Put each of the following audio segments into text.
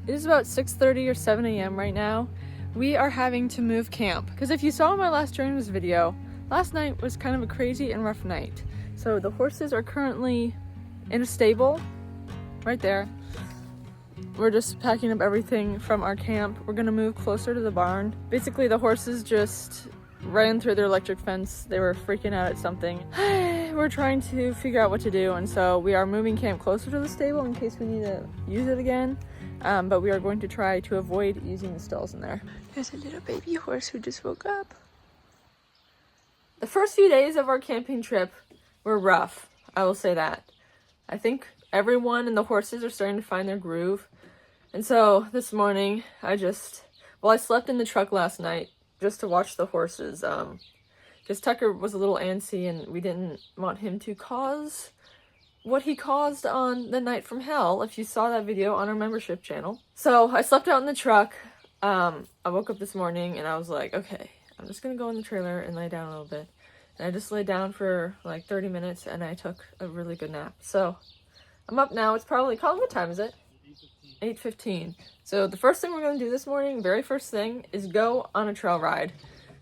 It is about 6:30 or 7 a.m. right now. We are having to move camp because if you saw my last journey's video, last night was kind of a crazy and rough night. So the horses are currently in a stable right there. We're just packing up everything from our camp. We're gonna move closer to the barn. Basically, the horses just ran through their electric fence. They were freaking out at something. We're trying to figure out what to do, and so we are moving camp closer to the stable in case we need to use it again. But we are going to try to avoid using the stalls in there. There's a little baby horse who just woke up. The first few days of our camping trip were rough, I will say that. I think everyone and the horses are starting to find their groove. And so this morning, I slept in the truck last night just to watch the horses. Because Tucker was a little antsy and we didn't want him to cause what he caused on the night from hell, if you saw that video on our membership channel. So I slept out in the truck. I woke up this morning and I was like, okay, I'm just gonna go in the trailer and lay down a little bit. And I just laid down for like 30 minutes and I took a really good nap. So I'm up now. It's probably, Colin, what time is it? 8:15. So the first thing we're gonna do this morning, very first thing, is go on a trail ride.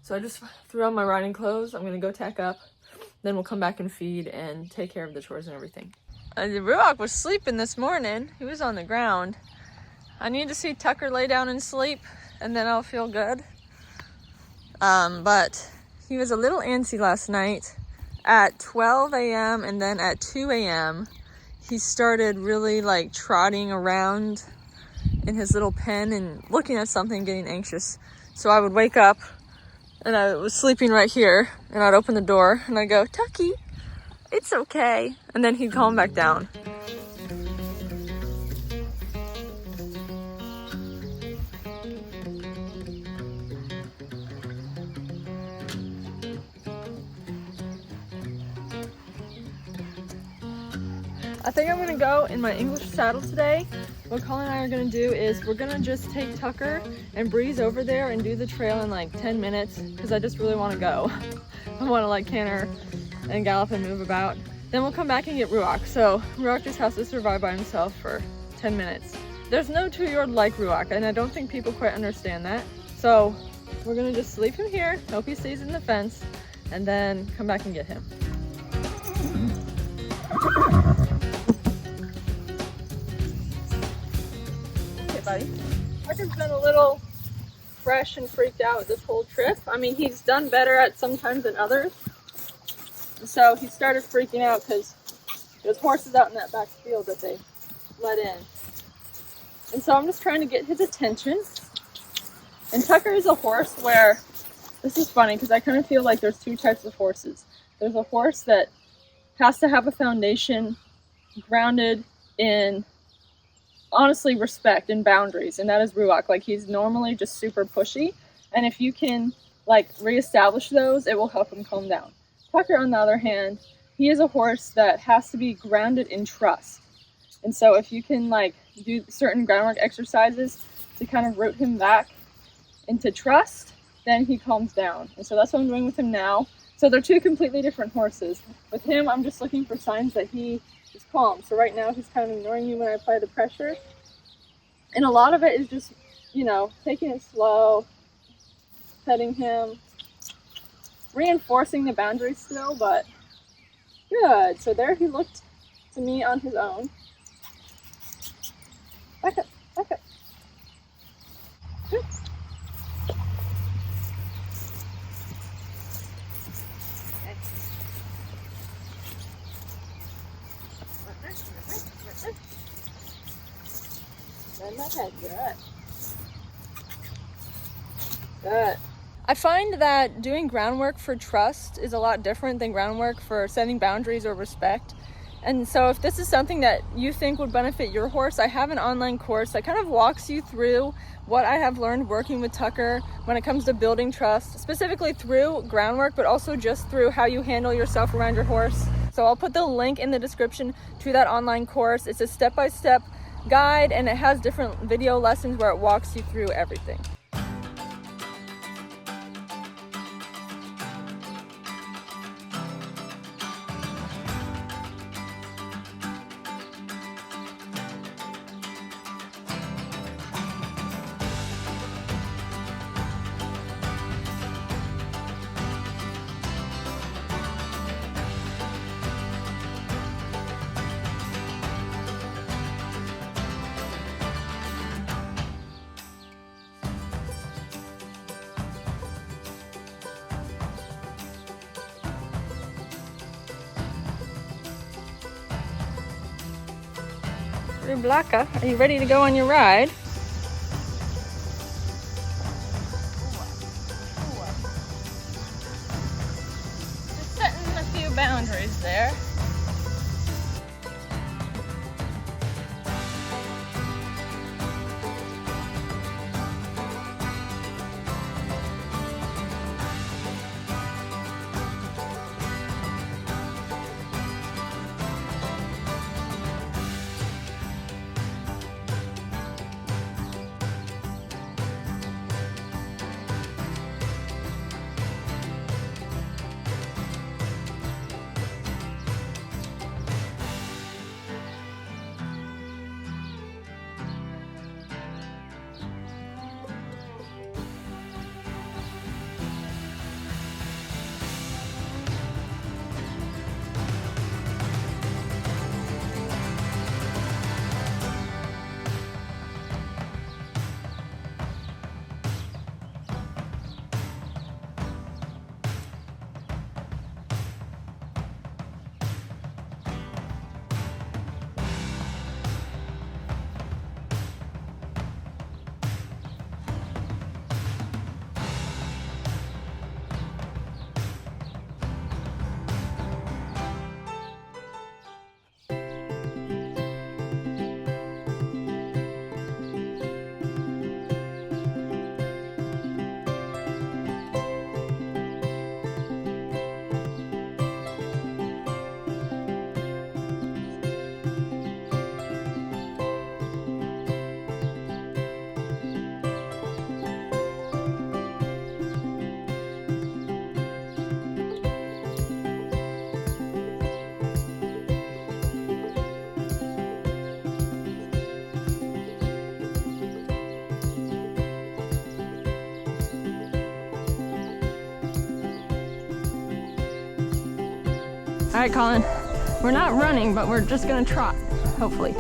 So I just threw on my riding clothes. I'm gonna go tack up. Then we'll come back and feed and take care of the chores and everything. Ruach was sleeping this morning. He was on the ground. I need to see Tucker lay down and sleep, and then I'll feel good. But he was a little antsy last night. At 12 a.m. and then at 2 a.m. he started really like trotting around in his little pen and looking at something, getting anxious. So I would wake up, and I was sleeping right here, and I'd open the door and I'd go, Tucky, it's okay. And then he'd calm back down. I think I'm gonna go in my English saddle today. What Colin and I are gonna do is we're gonna just take Tucker and breeze over there and do the trail in like 10 minutes because I just really want to go. I want to like canter and gallop and move about. Then we'll come back and get Ruach. So Ruach just has to survive by himself for 10 minutes. There's no 2-year-old like Ruach, and I don't think people quite understand that. So we're gonna just leave him here, hope he stays in the fence, and then come back and get him. Buddy. Tucker's been a little fresh and freaked out this whole trip. I mean, he's done better at some times than others. And so he started freaking out because there's horses out in that back field that they let in. And so I'm just trying to get his attention. And Tucker is a horse where, this is funny because I kind of feel like there's two types of horses. There's a horse that has to have a foundation grounded in honestly respect and boundaries, and that is Ruach. Like, he's normally just super pushy, and if you can like reestablish those, it will help him calm down. Tucker, on the other hand, he is a horse that has to be grounded in trust, and so if you can like do certain groundwork exercises to kind of root him back into trust, then he calms down. And so that's what I'm doing with him now. So they're two completely different horses. With him, I'm just looking for signs that he is calm. So right now he's kind of ignoring me when I apply the pressure. And a lot of it is just, you know, taking it slow, petting him, reinforcing the boundaries still, but good. So there he looked to me on his own. Back up, back up. Good. Good. I find that doing groundwork for trust is a lot different than groundwork for setting boundaries or respect. And so if this is something that you think would benefit your horse, I have an online course that kind of walks you through what I have learned working with Tucker when it comes to building trust, specifically through groundwork, but also just through how you handle yourself around your horse. So I'll put the link in the description to that online course. It's a step-by-step guide, and it has different video lessons where it walks you through everything. Mr. Blacka, are you ready to go on your ride? Just setting a few boundaries there. All right, Colin, we're not running, but we're just gonna trot, hopefully.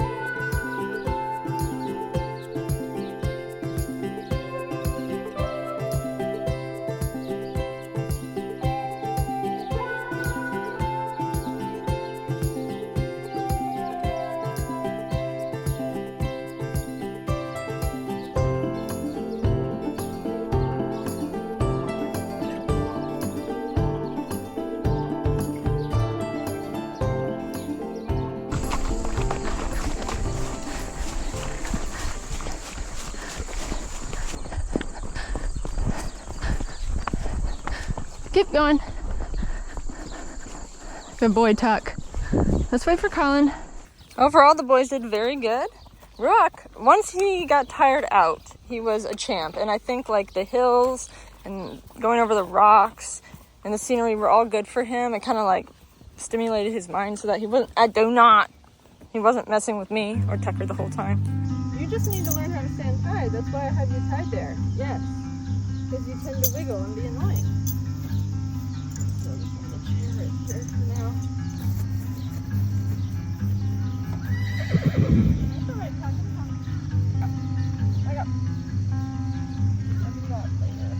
Keep going. Good boy, Tuck. Let's wait for Colin. Overall, the boys did very good. Rook, once he got tired out, he was a champ. And I think like the hills and going over the rocks and the scenery were all good for him. It kind of like stimulated his mind so that he wasn't messing with me or Tucker the whole time. You just need to learn how to stand tied. That's why I have you tied there. Yes, because you tend to wiggle and be annoying. Now. It's all right, Tuck. I got later.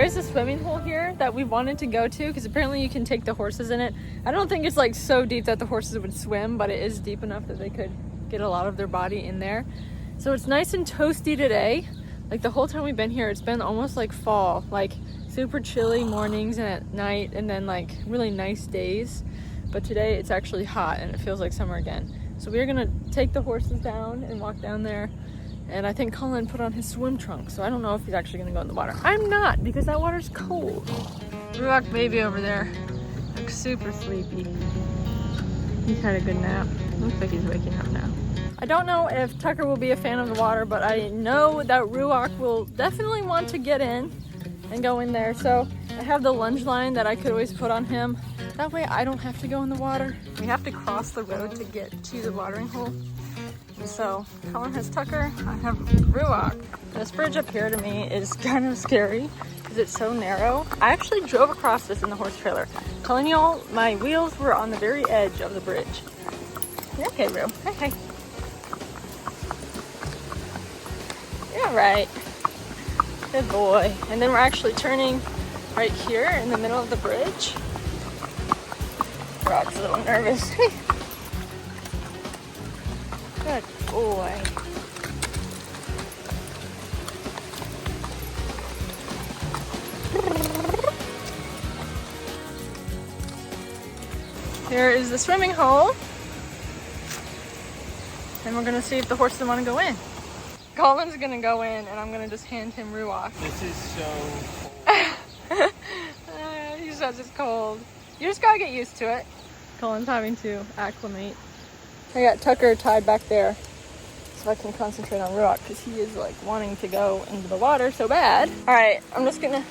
is a swimming hole here that we wanted to go to because apparently you can take the horses in it. I don't think it's like so deep that the horses would swim, but it is deep enough that they could get a lot of their body in there. So it's nice and toasty today. Like the whole time we've been here, it's been almost like fall, like super chilly mornings and at night, and then like really nice days. But today it's actually hot and it feels like summer again. So we are gonna take the horses down and walk down there. And I think Colin put on his swim trunks, so I don't know if he's actually gonna go in the water. I'm not, because that water's cold. Ruach baby over there looks super sleepy. He's had a good nap. Looks like he's waking up now. I don't know if Tucker will be a fan of the water, but I know that Ruach will definitely want to get in and go in there. So I have the lunge line that I could always put on him. That way I don't have to go in the water. We have to cross the road to get to the watering hole. So Colin has Tucker, I have Ruach. This bridge up here to me is kind of scary because it's so narrow. I actually drove across this in the horse trailer. Telling y'all, my wheels were on the very edge of the bridge. You're okay, Ru. Hey. You're all right. Good boy. And then we're actually turning right here in the middle of the bridge. Ruach's a little nervous. Good boy. Here is the swimming hole. And we're gonna see if the horses want to go in. Colin's gonna go in and I'm gonna just hand him Ruach. This is so cold. He says it's cold. You just gotta get used to it. Colin's having to acclimate. I got Tucker tied back there so I can concentrate on Ruach because he is like wanting to go into the water so bad. All right, I'm just gonna.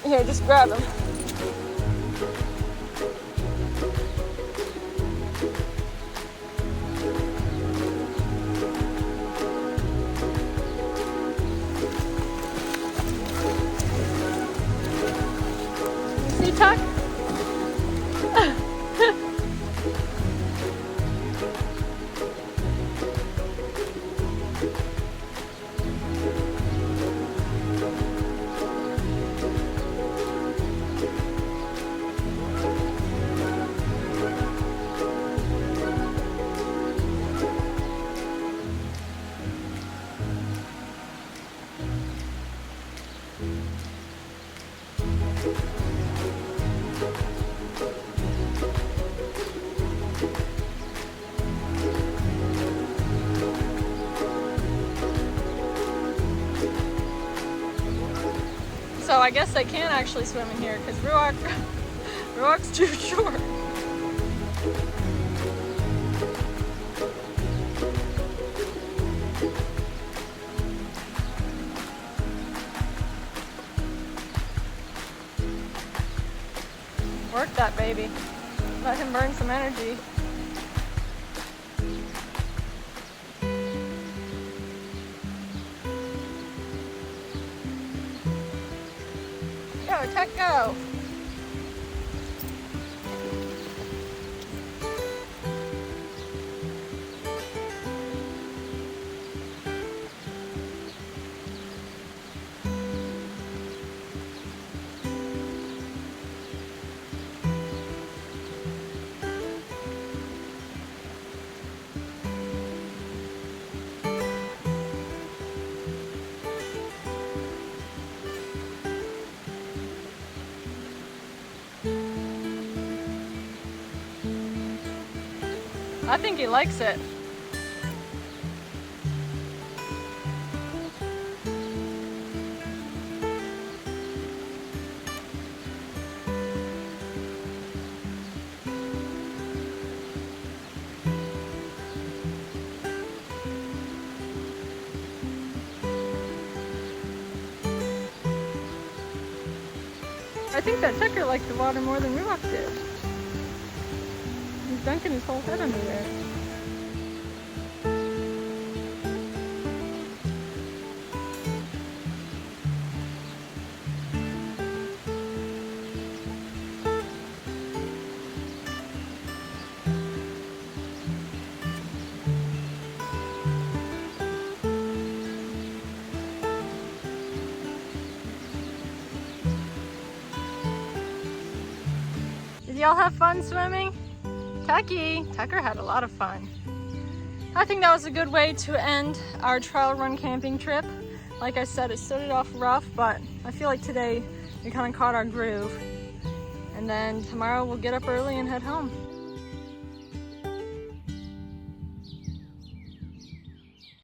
Here, just grab him. See, Tuck? So I guess they can't actually swim in here because Ruach's too short. Work that baby. Let him burn some energy. Go, Tuck, go. I think he likes it. I think that Tucker liked the water more than Ruach did. He's dunking his whole head under there. y'all have fun swimming? Tucker had a lot of fun. I think that was a good way to end our trial run camping trip. Like I said, it started off rough, but I feel like today we kind of caught our groove. And then tomorrow we'll get up early and head home.